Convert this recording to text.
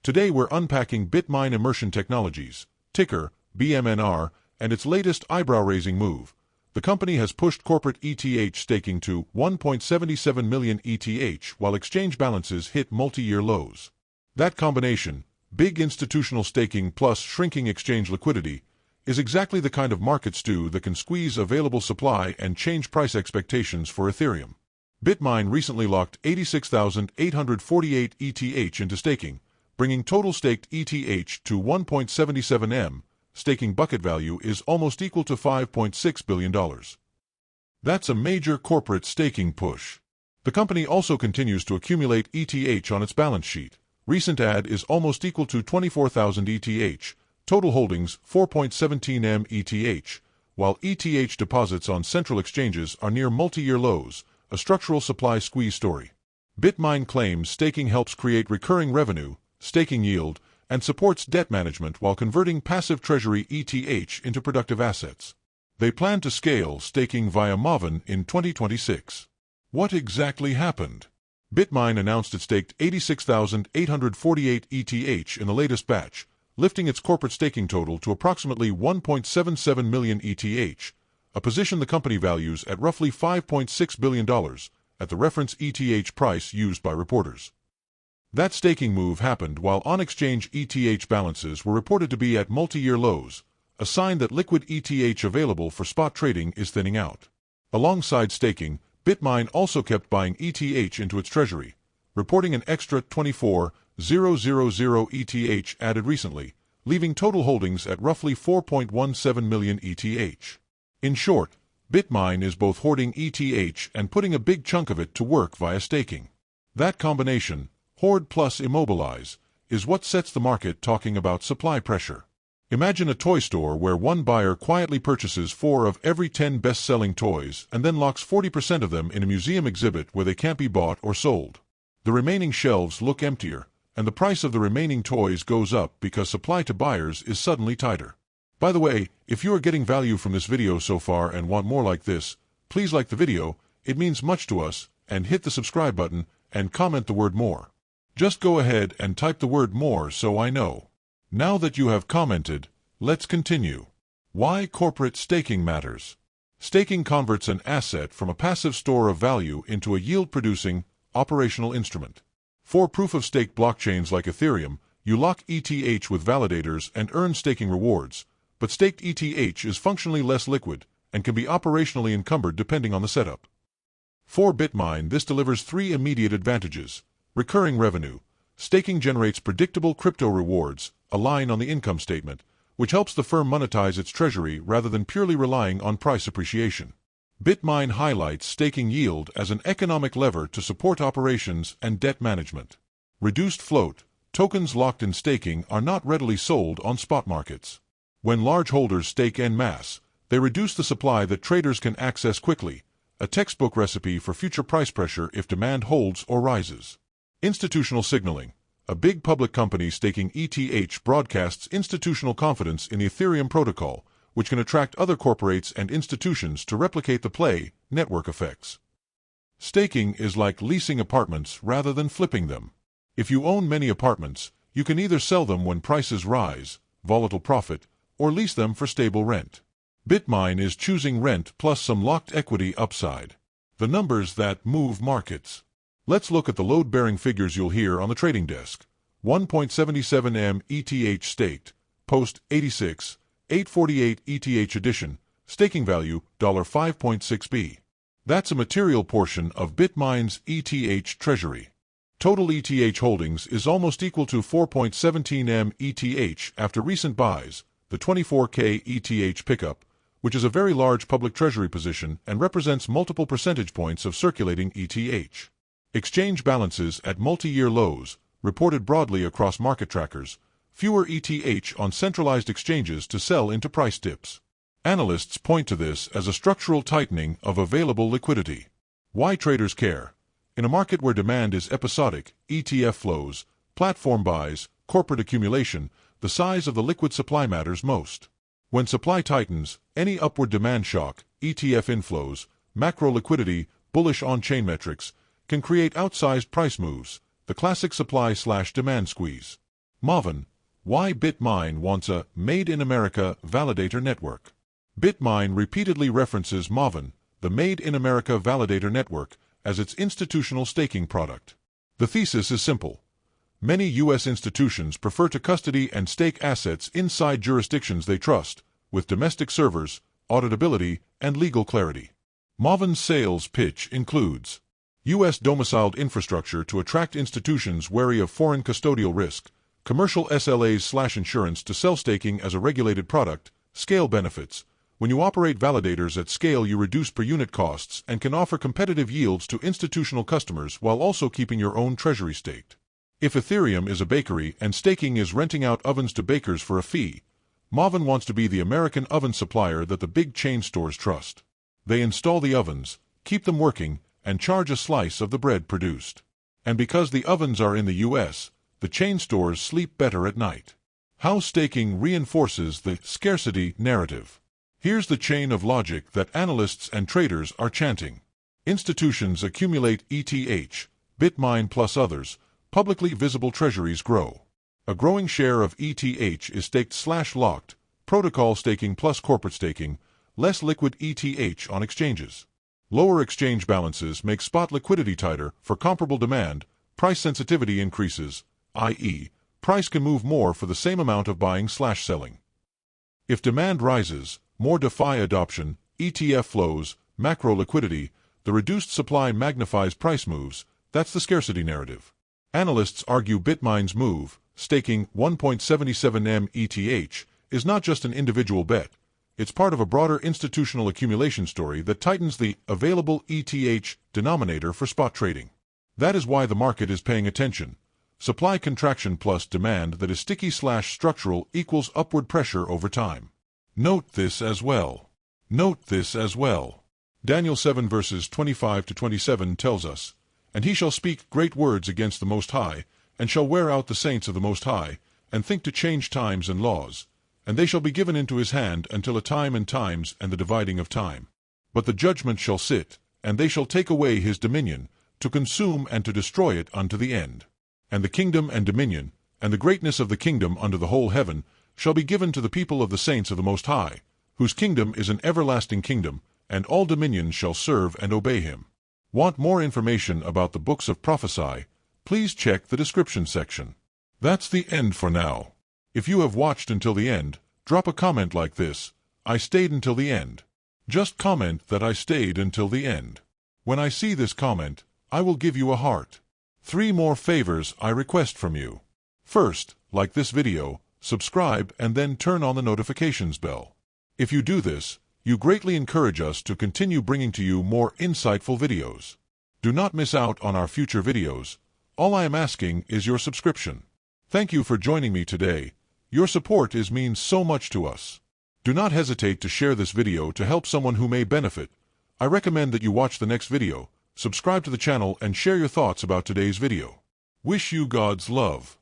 Today we're unpacking Bitmine Immersion Technologies, ticker Bmnr, and its latest eyebrow-raising move. The company has pushed corporate ETH staking to 1.77 million ETH while exchange balances hit multi-year lows. That combination, big institutional staking plus shrinking exchange liquidity, is exactly the kind of market stew that can squeeze available supply and change price expectations for Ethereum. Bitmine recently locked 86,848 ETH into staking, bringing total staked ETH to 1.77 M. Staking bucket value is almost equal to $5.6 billion. That's a major corporate staking push. The company also continues to accumulate ETH on its balance sheet. Recent add is almost equal to 24,000 ETH, total holdings 4.17 M ETH, while ETH deposits on central exchanges are near multi-year lows, a structural supply squeeze story. Bitmine claims staking helps create recurring revenue, staking yield, and supports debt management while converting passive treasury ETH into productive assets. They plan to scale staking via Maven in 2026. What exactly happened? Bitmine announced it staked 86,848 ETH in the latest batch, lifting its corporate staking total to approximately 1.77 million ETH, a position the company values at roughly $5.6 billion at the reference ETH price used by reporters. That staking move happened while on-exchange ETH balances were reported to be at multi-year lows, a sign that liquid ETH available for spot trading is thinning out. Alongside staking, Bitmine also kept buying ETH into its treasury, reporting an extra 24,000 ETH added recently, leaving total holdings at roughly 4.17 million ETH. In short, Bitmine is both hoarding ETH and putting a big chunk of it to work via staking. That combination, hoard plus immobilize, is what sets the market talking about supply pressure. Imagine a toy store where one buyer quietly purchases 4 of every 10 best-selling toys and then locks 40% of them in a museum exhibit where they can't be bought or sold. The remaining shelves look emptier, and the price of the remaining toys goes up because supply to buyers is suddenly tighter. By the way, if you are getting value from this video so far and want more like this, please like the video, it means much to us, and hit the subscribe button and comment the word more. Just go ahead and type the word more so I know. Now that you have commented, let's continue. Why corporate staking matters. Staking converts an asset from a passive store of value into a yield-producing, operational instrument. For proof-of-stake blockchains like Ethereum, you lock ETH with validators and earn staking rewards, but staked ETH is functionally less liquid and can be operationally encumbered depending on the setup. For Bitmine, this delivers 3 immediate advantages. Recurring revenue. Staking generates predictable crypto rewards, a line on the income statement, which helps the firm monetize its treasury rather than purely relying on price appreciation. Bitmine highlights staking yield as an economic lever to support operations and debt management. Reduced float. Tokens locked in staking are not readily sold on spot markets. When large holders stake en masse, they reduce the supply that traders can access quickly, a textbook recipe for future price pressure if demand holds or rises. Institutional signaling. A big public company staking ETH broadcasts institutional confidence in the Ethereum protocol, which can attract other corporates and institutions to replicate the play. Network effects. Staking is like leasing apartments rather than flipping them. If you own many apartments, you can either sell them when prices rise, volatile profit, or lease them for stable rent. Bitmine is choosing rent plus some locked equity upside. The numbers that move markets. Let's look at the load-bearing figures you'll hear on the trading desk. 1.77 M ETH staked, post 86,848 ETH addition, staking value $5.6 B. That's a material portion of Bitmine's ETH treasury. Total ETH holdings is almost equal to 4.17 M ETH after recent buys, the 24K ETH pickup, which is a very large public treasury position and represents multiple percentage points of circulating ETH. Exchange balances at multi-year lows, reported broadly across market trackers, fewer ETH on centralized exchanges to sell into price dips. Analysts point to this as a structural tightening of available liquidity. Why traders care? In a market where demand is episodic, ETF flows, platform buys, corporate accumulation, the size of the liquid supply matters most. When supply tightens, any upward demand shock, ETF inflows, macro liquidity, bullish on-chain metrics, can create outsized price moves, the classic supply/demand squeeze. Maven, why Bitmine wants a Made in America validator network. Bitmine repeatedly references Maven, the Made in America validator network, as its institutional staking product. The thesis is simple. Many U.S. institutions prefer to custody and stake assets inside jurisdictions they trust, with domestic servers, auditability, and legal clarity. Maven's sales pitch includes U.S. domiciled infrastructure to attract institutions wary of foreign custodial risk, commercial SLAs/insurance to sell staking as a regulated product, scale benefits. When you operate validators at scale, you reduce per-unit costs and can offer competitive yields to institutional customers while also keeping your own treasury staked. If Ethereum is a bakery and staking is renting out ovens to bakers for a fee, Maven wants to be the American oven supplier that the big chain stores trust. They install the ovens, keep them working, and charge a slice of the bread produced. And because the ovens are in the U.S., the chain stores sleep better at night. How staking reinforces the scarcity narrative. Here's the chain of logic that analysts and traders are chanting. Institutions accumulate ETH, Bitmine plus others, publicly visible treasuries grow. A growing share of ETH is staked/locked, protocol staking plus corporate staking, less liquid ETH on exchanges. Lower exchange balances make spot liquidity tighter for comparable demand, price sensitivity increases, i.e., price can move more for the same amount of buying/selling. If demand rises, more DeFi adoption, ETF flows, macro liquidity, the reduced supply magnifies price moves. That's the scarcity narrative. Analysts argue Bitmine's move, staking 1.77 ETH, is not just an individual bet. It's part of a broader institutional accumulation story that tightens the available ETH denominator for spot trading. That is why the market is paying attention. Supply contraction plus demand that is sticky/structural equals upward pressure over time. Note this as well. Daniel 7 verses 25 to 27 tells us, "And he shall speak great words against the Most High, and shall wear out the saints of the Most High, and think to change times and laws. And they shall be given into his hand until a time and times and the dividing of time. But the judgment shall sit, and they shall take away his dominion, to consume and to destroy it unto the end. And the kingdom and dominion, and the greatness of the kingdom under the whole heaven, shall be given to the people of the saints of the Most High, whose kingdom is an everlasting kingdom, and all dominions shall serve and obey him." Want more information about the books of Prophecy? Please check the description section. That's the end for now. If you have watched until the end, drop a comment like this: "I stayed until the end." Just comment that I stayed until the end. When I see this comment, I will give you a heart. 3 more favors I request from you. First, like this video, subscribe, and then turn on the notifications bell. If you do this, you greatly encourage us to continue bringing to you more insightful videos. Do not miss out on our future videos. All I am asking is your subscription. Thank you for joining me today. Your support means so much to us. Do not hesitate to share this video to help someone who may benefit. I recommend that you watch the next video, subscribe to the channel, and share your thoughts about today's video. Wish you God's love.